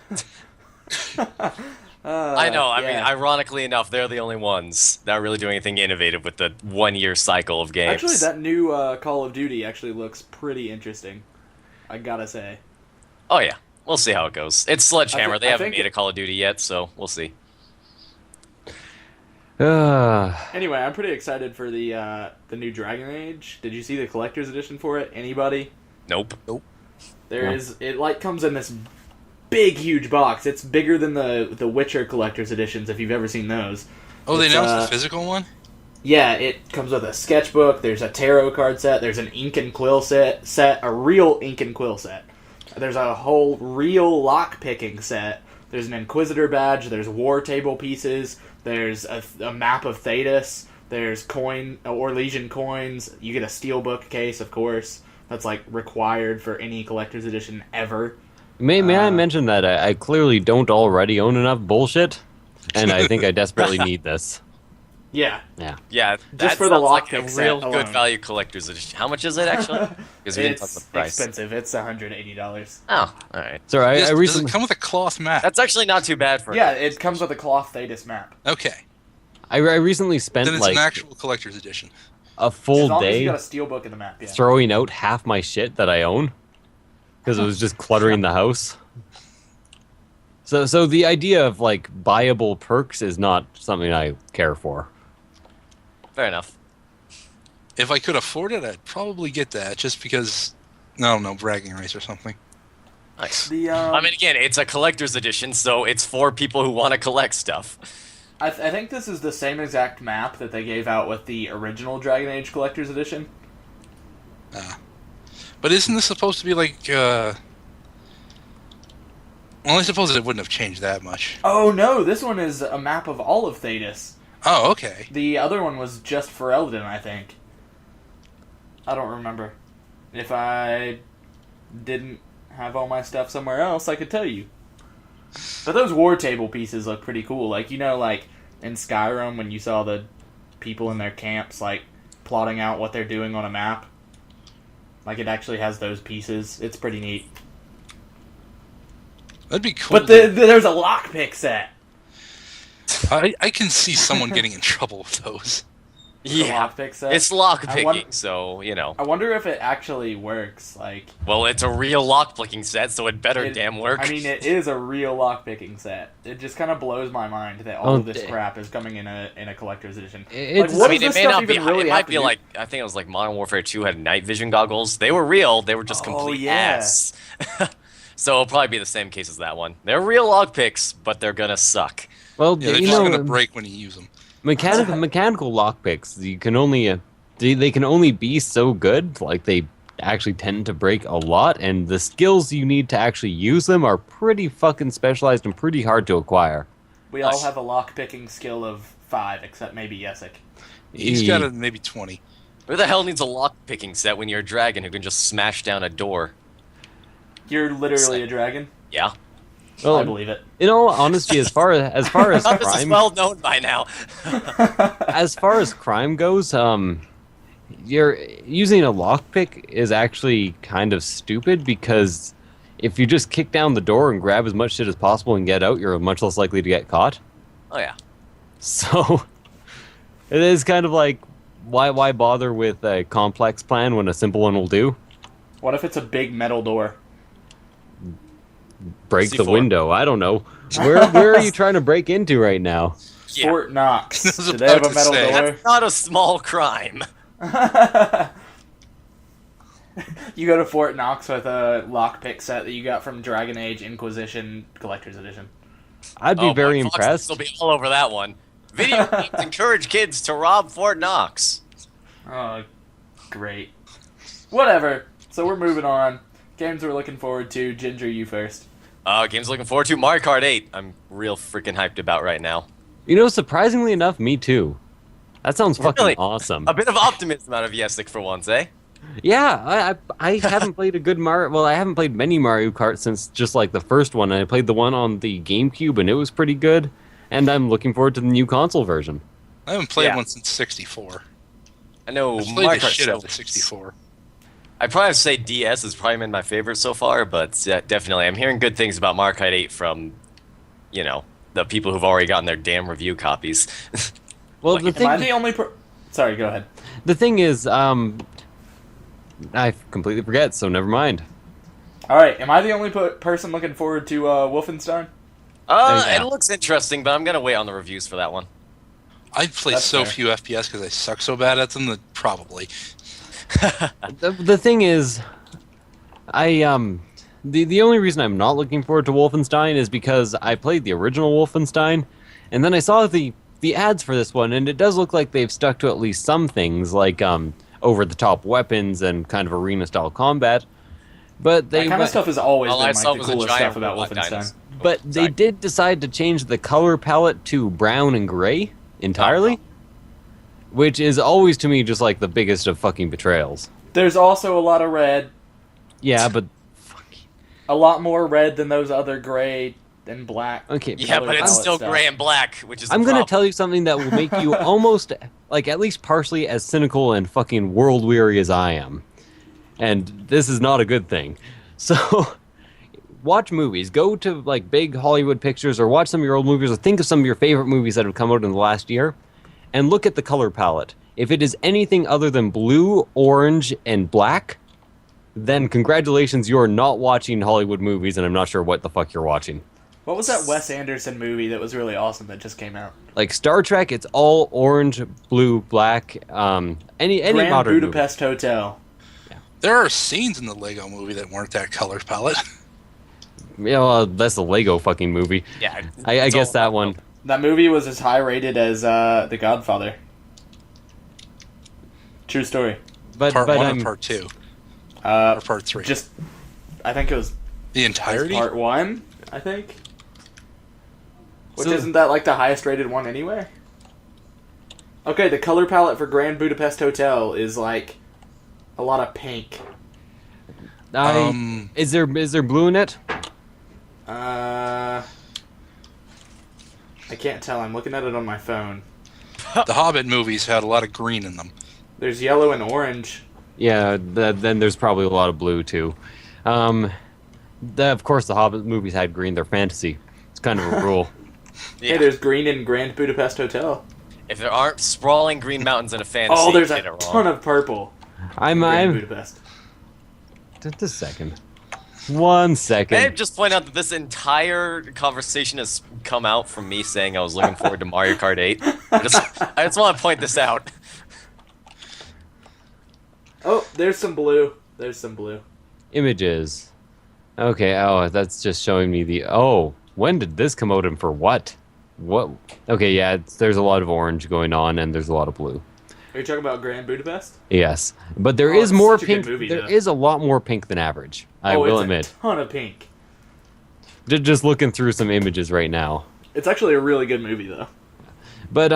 I know, I mean, yeah. ironically enough, they're the only ones that are really doing anything innovative with the 1 year cycle of games. Actually, that new Call of Duty actually looks pretty interesting. I gotta say. Oh yeah, we'll see how it goes. It's Sledgehammer, they I haven't think made a Call of Duty yet, so we'll see. Anyway, I'm pretty excited for the new Dragon Age. Did you see the collector's edition for it? Anybody? Nope. There No. is. It like comes in this big, huge box. It's bigger than the Witcher collector's editions. If you've ever seen those. Oh, they It's, announced the physical one? Yeah, it comes with a sketchbook. There's a tarot card set. There's an ink and quill set. A real ink and quill set. There's a whole real lock picking set. There's an Inquisitor badge. There's war table pieces. There's a map of Thetis. There's coin or Legion coins. You get a steelbook case, of course. That's like required for any collector's edition ever. May I mention that I clearly don't already own enough bullshit, and I think I desperately need this. Yeah, Yeah. Yeah, Just that for the sounds like a lockpick set real alone. good value collector's edition. How much is it actually? Because we didn't talk it's about the price. expensive. It's $180. Oh, all right. So I Does it recently come with a cloth map? That's actually not too bad for Yeah, it comes with a cloth Thetis map. Okay. I recently spent Then it's like an actual collector's edition. a As full long as you day got a steelbook in the map. Yeah. throwing out half my shit that I own because it was just cluttering the house. So the idea of like buyable perks is not something I care for. Fair enough. If I could afford it, I'd probably get that just because, I don't know, bragging rights or something. Nice. The I mean, again, it's a collector's edition, so it's for people who want to collect stuff. I think this is the same exact map that they gave out with the original Dragon Age Collector's Edition. But isn't this supposed to be like, well, I suppose it wouldn't have changed that much. Oh no, this one is a map of all of Thetis. Oh, okay. The other one was just for Eldon, I think. I don't remember. If I didn't have all my stuff somewhere else, I could tell you. But those war table pieces look pretty cool. Like, you know, like in Skyrim when you saw the people in their camps, like, plotting out what they're doing on a map. Like, it actually has those pieces. It's pretty neat. That'd be cool. But there's a lockpick set. I can see someone getting in trouble with those. The lockpick set. It's lock I picking, won- so, you know. I wonder if it actually works. Like, Well, it's a real lock picking set, so it better it- damn work. I mean, it is a real lockpicking set. It just kind of blows my mind that all Oh, of this d- crap is coming in a collector's edition. It's- like, what I mean, does it this may stuff not be. even really It have might to be do? like I think it was like Modern Warfare 2 had night vision goggles. They were real. They were just Oh, complete yeah. ass. So it'll probably be the same case as that one. They're real lockpicks, but they're gonna suck. Well, Yeah, they're you just know, gonna break when you use them. mechanical lockpicks, you can only they can only be so good. Like they actually tend to break a lot, and the skills you need to actually use them are pretty fucking specialized and pretty hard to acquire. We all have a lock-picking skill of 5, except maybe Yessik. He's got a maybe 20. Who the hell needs a lock-picking set when you're a dragon who can just smash down a door? You're literally a dragon. Yeah. Well, I believe it. in all honesty, as far as This is crime, well known by now. as far as crime goes, you're using a lockpick is actually kind of stupid because if you just kick down the door and grab as much shit as possible and get out, you're much less likely to get caught. Oh yeah. So it is kind of like why bother with a complex plan when a simple one will do? What if it's a big metal door? Break the C4. window. I don't know. Where are you trying to break into right now? Yeah. Fort Knox. I was Do they have a about to metal say. door? That's not a small crime. You go to Fort Knox with a lockpick set that you got from Dragon Age Inquisition Collector's Edition. I'd be very impressed. Will be all over that one. Video games encourage kids to rob Fort Knox. Oh, great. Whatever. So we're moving on. Games we're looking forward to. Ginger, you first. Games looking forward to Mario Kart 8. I'm real freaking hyped about right now. You know, surprisingly enough, me too. That sounds fucking Really? awesome. A bit of optimism out of Yessik for once, eh? Yeah, I haven't played a good Mario. Well, I haven't played many Mario Kart since just like the first one. I played the one on the GameCube, and it was pretty good. And I'm looking forward to the new console version. I haven't played Yeah. one since 64. I know I played Mario the Kart shit out still- of 64. I'd probably have to say DS has probably been my favorite so far, but definitely I'm hearing good things about Mario Kart 8 from, you know, the people who've already gotten their damn review copies. Well, Like, the Am I thing, the only Sorry, go ahead. the thing is, I completely forget, so never mind. Alright, am I the only person looking forward to Wolfenstein? Yeah. It looks interesting, but I'm gonna wait on the reviews for that one. I play That's so fair. few FPS because I suck so bad at them that probably. The thing is, the only reason I'm not looking forward to Wolfenstein is because I played the original Wolfenstein, and then I saw the ads for this one, and it does look like they've stuck to at least some things, like over-the-top weapons and kind of arena-style combat. But they That kind of stuff has always All I been saw like the was a coolest giant stuff about robot Wolfenstein. dinosaur. But they Sorry. did decide to change the color palette to brown and gray entirely, which is always to me just like the biggest of fucking betrayals. There's also a lot of red. Yeah, but A lot more red than those other gray and black. okay. Yeah, Color but it's palette still stuff. gray and black, which is the I'm gonna problem. tell you something that will make you almost like at least partially as cynical and fucking world weary as I am, and this is not a good thing. So. Watch movies. Go to like big Hollywood pictures or watch some of your old movies or think of some of your favorite movies that have come out in the last year and look at the color palette. If it is anything other than blue, orange, and black, then congratulations, you're not watching Hollywood movies and I'm not sure what the fuck you're watching. What was that Wes Anderson movie that was really awesome that just came out? Like Star Trek, it's all orange, blue, black, any Grand modern movie. Budapest Hotel. There are scenes in the Lego movie that weren't that color palette. Yeah, well, that's the Lego fucking movie. Yeah, I it's guess all- that one. That movie was as high rated as The Godfather. True story. But Part 1 I'm or Part 2? Uh, Or Part 3? just, I think it was The entirety? part 1, I think. Which So- isn't that like the highest rated one anyway? Okay, the color palette for Grand Budapest Hotel is like a lot of pink. is there blue in it? I can't tell. I'm looking at it on my phone. The Hobbit movies had a lot of green in them. There's yellow and orange. Yeah, then there's probably a lot of blue too. Of course, the Hobbit movies had green. They're fantasy. It's kind of a rule. Hey, Yeah. there's green in Grand Budapest Hotel. If there aren't sprawling green mountains in a fantasy, Oh, there's you a get it wrong. ton of purple in Grand I'm Budapest. just a second. 1 second. May I just point out that this entire conversation has come out from me saying I was looking forward to Mario Kart 8. I just want to point this out. Oh, there's some blue. There's some blue. Images. Okay, oh, that's just showing me the... Oh, when did this come out and for what? What? Okay, yeah, there's a lot of orange going on and there's a lot of blue. Are you talking about Grand Budapest? Yes, but there Oh, is it's more such a good pink. movie, There though. is a lot more pink than average. I Oh, will it's admit. a ton of pink. Just looking through some images right now. It's actually a really good movie, though. But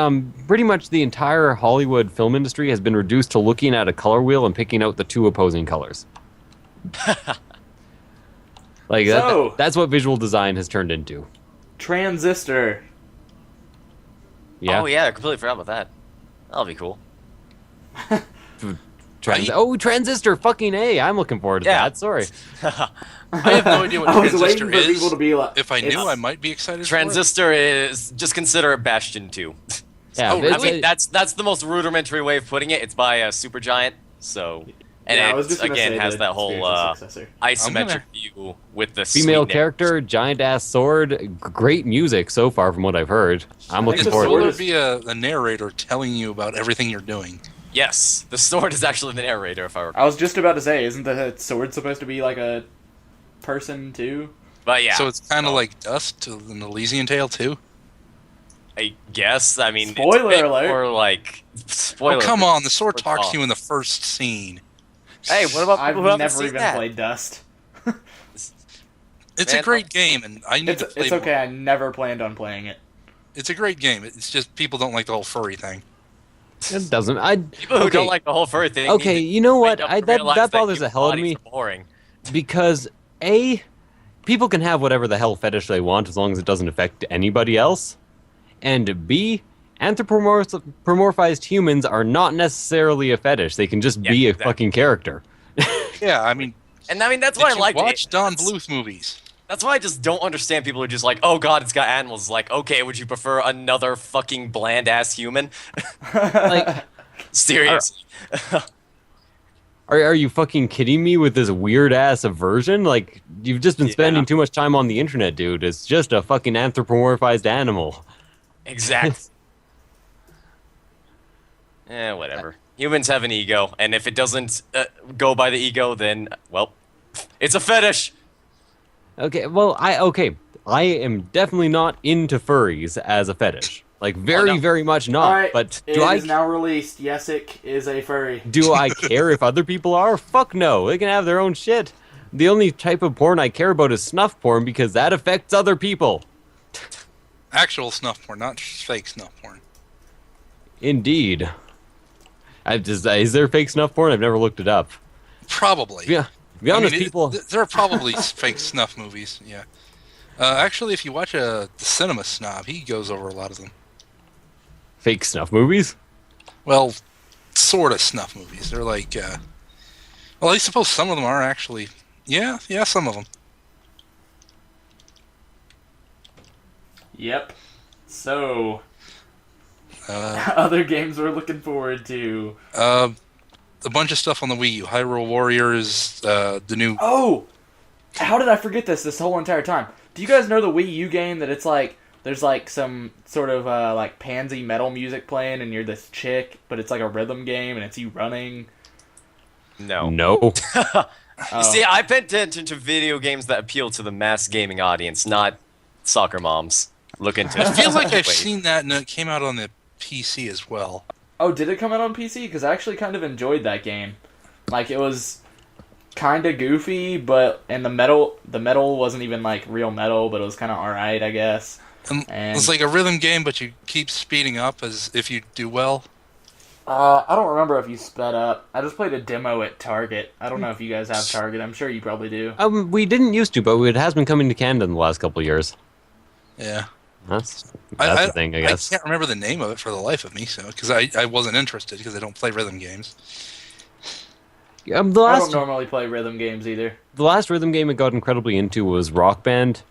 pretty much the entire Hollywood film industry has been reduced to looking at a color wheel and picking out the two opposing colors. Like So- that's what visual design has turned into. Transistor. Yeah. Oh yeah, I completely forgot about that. That'll be cool. Transistor, fucking A. I'm looking forward to Yeah. that. Sorry. I have no idea what I was Transistor waiting for is. people to be like, If I knew, it's- I might be excited. Transistor is just consider it Bastion 2. Yeah, Oh, it's I mean, a- that's the most rudimentary way of putting it. It's by a Supergiant, so and yeah, I was it just gonna again say has the that whole spiritual successor. isometric view with the female sweet character, giant ass sword, great music so far from what I've heard. I'm I think looking the forward Will to sword it. there is- be a narrator telling you about everything you're doing? Yes, the sword is actually the narrator. If I recall. I was just about to say, isn't the sword supposed to be like a person too? But yeah, So it's kind of like Dust in the Elysian Tale too. I guess. I mean, Spoiler it's alert. Or like spoiler. Oh come alert. on, the sword Sword talks talk. to you in the first scene. Hey, what about I've people who haven't never seen even that? played Dust. It's Man, a great game, and I need It's to play it's more. okay. I never planned on playing it. It's a great game. It's just people don't like the whole furry thing. It doesn't. I People who okay. don't like the whole fur thing. Okay, need to you know what? wake up I to that realize that bothers the human hell out of bodies me are boring. because A, people can have whatever the hell fetish they want as long as it doesn't affect anybody else, and B, anthropomorphized humans are not necessarily a fetish. They can just Yeah, be a exactly. fucking character. Yeah, I mean, And I mean, that's why I did you like watch it. Don That's- Bluth movies? That's why I just don't understand people who are just like, oh god, it's got animals. Like, okay, would you prefer another fucking bland ass human? Like, Seriously. are you fucking kidding me with this weird ass aversion? Like, you've just been spending too much time on the internet, dude. It's just a fucking anthropomorphized animal. Exactly. Whatever. Humans have an ego, and if it doesn't go by the ego, then, well, it's a fetish. Okay, well, I am definitely not into furries as a fetish. Like, very, no. very much not. All right, But it is now released. Yessik is a furry. do I care if other people are? Fuck no. They can have their own shit. The only type of porn I care about is snuff porn because that affects other people. Actual snuff porn, not fake snuff porn. Indeed. Is there fake snuff porn? I've never looked it up. Probably. Yeah. To be honest, people. There are probably fake snuff movies. Yeah. Actually, if you watch the Cinema Snob, he goes over a lot of them. Fake snuff movies? Well, sort of snuff movies. They're like, well, I suppose some of them are actually. Yeah, some of them. Yep. So, Uh, other games we're looking forward to. a bunch of stuff on the Wii U. Hyrule Warriors, the new. Oh! How did I forget this whole entire time? Do you guys know the Wii U game that it's like, there's like some sort of like pansy metal music playing and you're this chick, but it's like a rhythm game and it's you running? No. No. Oh. See, I pay attention to video games that appeal to the mass gaming audience, not soccer moms. Look into it. I feel like I've Wait. seen that, and it came out on the PC as well. Oh, did it come out on PC? Because I actually kind of enjoyed that game. Like, it was kind of goofy, and the metal wasn't even like real metal, but it was kind of alright, I guess. And- It's like a rhythm game, but you keep speeding up as if you do well. I don't remember if you sped up. I just played a demo at Target. I don't know if you guys have Target. I'm sure you probably do. We didn't used to, but it has been coming to Canada in the last couple of years. Yeah. That's the thing, I guess. I can't remember the name of it for the life of me, so because I wasn't interested because I don't play rhythm games. The I don't last normally play rhythm games either. the last rhythm game I got incredibly into was Rock Band.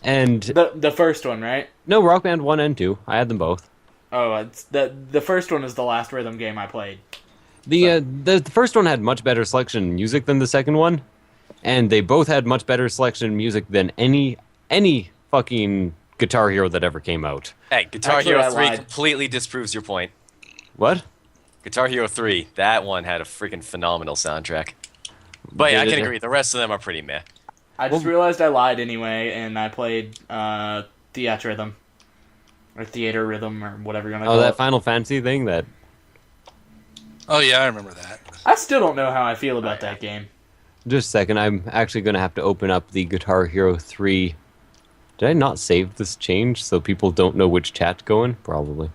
And The first one, right? no, Rock Band 1 and 2. I had them both. Oh, it's the first one is the last rhythm game I played. The first one had much better selection in music than the second one, and they both had much better selection in music than any fucking Guitar Hero that ever came out. Hey, Guitar Actually, Hero I 3 lied. completely disproves your point. What? Guitar Hero 3, that one had a freaking phenomenal soundtrack. But yeah, I Did can it? agree. The rest of them are pretty meh. I just realized I lied anyway, and I played Theatrhythm. Or Theater Rhythm, or whatever you want to call it. Oh, that Final Fantasy thing? Oh yeah, I remember that. I still don't know how I feel about that game. Just a second, I'm actually going to have to open up the Guitar Hero 3. Did I not save this change so people don't know which chat to go in? Probably.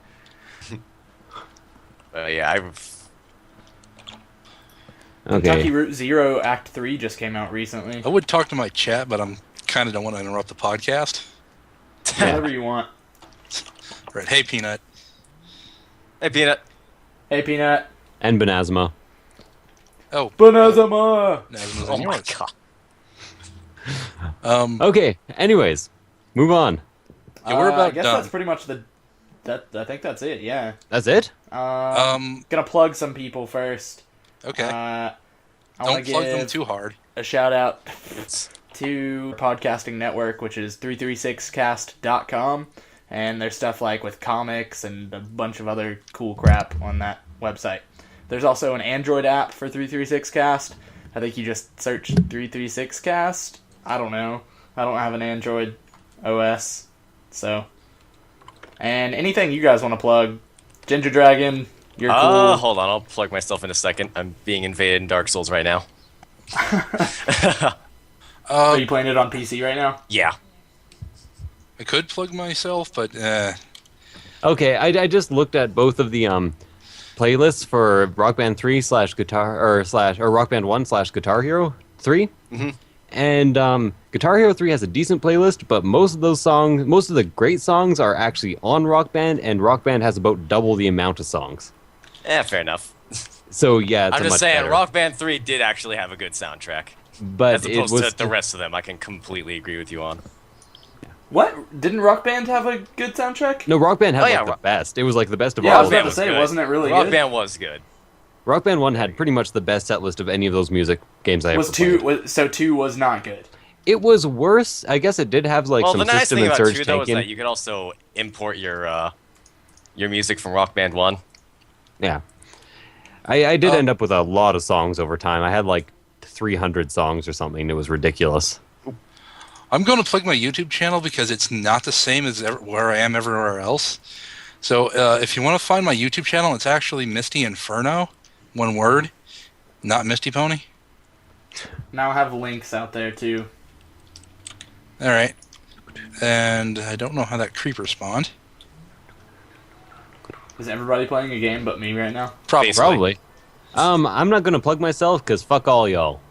Okay. Kentucky Route Zero Act 3 just came out recently. I would talk to my chat, but I'm kind of don't want to interrupt the podcast. Whatever you want. Right. Hey, Peanut. Hey, Peanut. Hey, Peanut. And Benazma. Oh. Banazama! Nazma's Oh on my yours. god. Okay, anyways. Move on. Yeah, we're about I guess done. that's pretty much I think that's it, yeah. That's it? Gonna plug some people first. Okay. I want Don't to plug them give too hard. a shout out to Podcasting Network, which is 336cast.com, and there's stuff like with comics and a bunch of other cool crap on that website. There's also an Android app for 336cast. I think you just search 336cast. I don't know. I don't have an Android OS, so. And anything you guys want to plug, Ginger Dragon, you're cool. Hold on, I'll plug myself in a second. I'm being invaded in Dark Souls right now. Are you playing it on PC right now? Yeah. I could plug myself, but Okay, I just looked at both of the playlists for Rock Band 3 or Rock Band 1 / Guitar Hero 3. Mm-hmm. And Guitar Hero 3 has a decent playlist, but most of the great songs are actually on Rock Band, and Rock Band has about double the amount of songs. Fair enough. So yeah, it's I'm a just much saying, better. Rock Band 3 did actually have a good soundtrack. But As it opposed was to the rest of them, I can completely agree with you on. What? Didn't Rock Band have a good soundtrack? No, Rock Band had Oh, yeah, the best. It was like the best of Yeah, I all was of about them. to say, good. wasn't it really Rock good? Band was good. Rock Band 1 had pretty much the best set list of any of those music games I ever played. So 2 was not good. It was worse. I guess it did have like Well, some the nice system thing and about surge 2, though, is tanking. that you could also import your music from Rock Band 1. Yeah. I did end up with a lot of songs over time. I had like 300 songs or something. It was ridiculous. I'm going to plug my YouTube channel because it's not the same as where I am everywhere else. So if you want to find my YouTube channel, it's actually Mysti Inferno, one word, not Misty Pony. Now I have links out there too. All right. And I don't know how that creeper spawned. Is everybody playing a game but me right now? Probably. Basically. Probably. I'm not going to plug myself because fuck all y'all.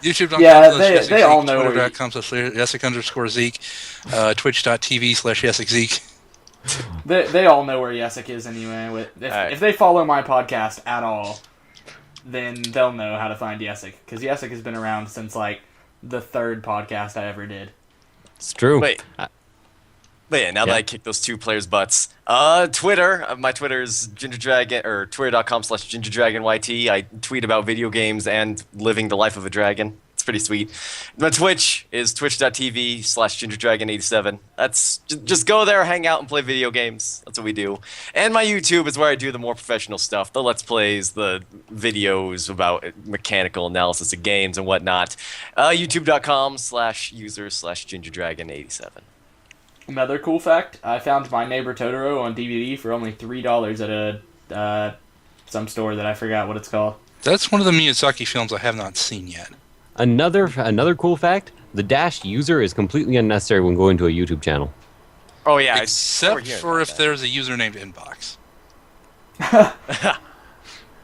YouTube.com Yeah, /Yessik they all Zeke, know Twitter.com /Yessik_Zeke, Twitch.tv/YessikZeke. They all know where Yessik is anyway. If they follow my podcast at all, then they'll know how to find Yessik. Because Yessik has been around since like the 3rd podcast I ever did. It's true. Wait. But yeah, now that I kicked those 2 players' butts, Twitter, my Twitter is GingerDragon, or twitter.com/GingerDragonYT. I tweet about video games and living the life of a dragon. It's pretty sweet. My Twitch is twitch.tv/GingerDragon87. That's, just go there, hang out, and play video games. That's what we do. And my YouTube is where I do the more professional stuff, the Let's Plays, the videos about mechanical analysis of games and whatnot. YouTube.com/user/GingerDragon87. Another cool fact, I found My Neighbor Totoro on DVD for only $3 at some store that I forgot what it's called. That's one of the Miyazaki films I have not seen yet. Another cool fact, the dash user is completely unnecessary when going to a YouTube channel. Oh, yeah. Except for if there's a user named Inbox.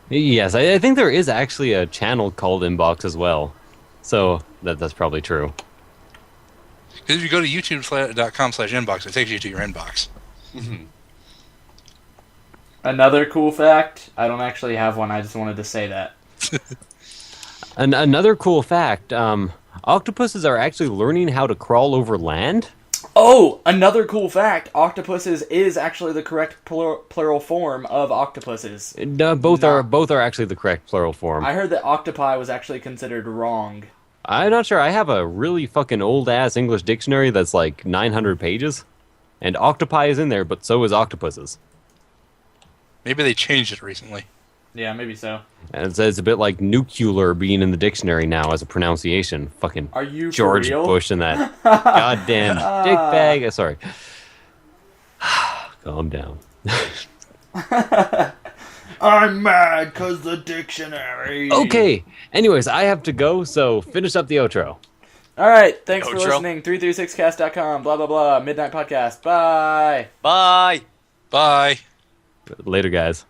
Yes, I think there is actually a channel called Inbox as well. So that's probably true. Because if you go to youtube.com/inbox, it takes you to your inbox. Mm-hmm. Another cool fact, I don't actually have one, I just wanted to say that. Another cool fact, octopuses are actually learning how to crawl over land. Oh, another cool fact, octopuses is actually the correct plural form of octopuses. Both are actually the correct plural form. I heard that octopi was actually considered wrong. I'm not sure. I have a really fucking old-ass English dictionary that's like 900 pages. And octopi is in there, but so is octopuses. Maybe they changed it recently. Yeah, maybe so. And it's a bit like nuclear being in the dictionary now as a pronunciation. Fucking Are you George for real? Bush and that goddamn dickbag. Sorry. Calm down. I'm mad because the dictionary. Okay. Anyways, I have to go, so finish up the outro. All right. Thanks for Outro. listening. 336cast.com. Blah, blah, blah. Midnight Podcast. Bye. Bye. Bye. Later, guys.